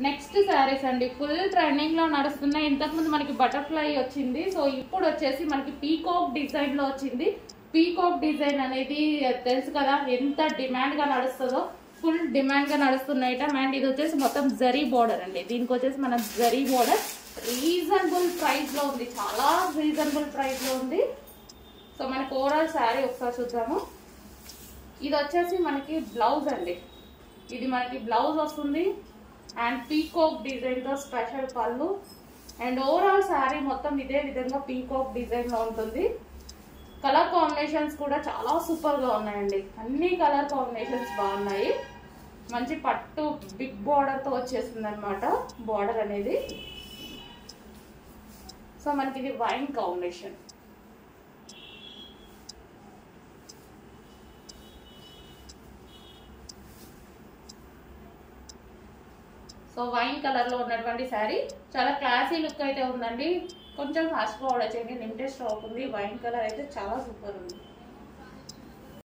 Next saris అండి, full trending లో నడుస్తున్నాయి. ఇంతకుముందు మనకి బటర్ఫ్లై వచ్చింది, సో ఇప్పుడు వచ్చేసి మనకి పీకాక్ డిజైన్ లో వచ్చింది. పీకాక్ డిజైన్ అనేది తెలుసు కదా ఎంత డిమాండ్ గా నడుస్తుందో, ఫుల్ డిమాండ్ గా నడుస్తున్న ఐటమ్. అండ్ ఇది వచ్చేసి మొత్తం జరీ బోర్డర్ అండి. దీనికి వచ్చేసి మన జరీ బోర్డర్ రీజనబుల్ ప్రైస్ లో ఉంది, చాలా రీజనబుల్ ప్రైస్ లో ఉంది. సో మనకి ఓవరాల్ శారీ ఒకసారి చూద్దాము. ఇది వచ్చేసి మనకి బ్లౌజ్ అండి, ఇది మనకి బ్లౌజ్ వస్తుంది. అండ్ పీకాక్ డిజైన్ తో స్పెషల్ పళ్ళు. అండ్ ఓవరాల్ శారీ మొత్తం ఇదే విధంగా పీకాక్ డిజైన్ లో ఉంటుంది. కలర్ కాంబినేషన్స్ కూడా చాలా సూపర్ గా ఉన్నాయండి, అన్ని కలర్ కాంబినేషన్స్ బాగున్నాయి. మంచి పట్టు బిగ్ బార్డర్ తో వచ్చేసింది అనమాట బార్డర్ అనేది. సో మనకి ఇది wine combination. So wine colour లో ఉన్నటువంటి శారీ చాలా క్లాసీ లుక్ అయితే ఉందండి. కొంచెం ఫాస్ట్ ఫార్వర్డ్ చేయండి, లిమిటెడ్ స్టాక్ ఉంది. వైన్ కలర్ అయితే చాలా సూపర్ ఉంది.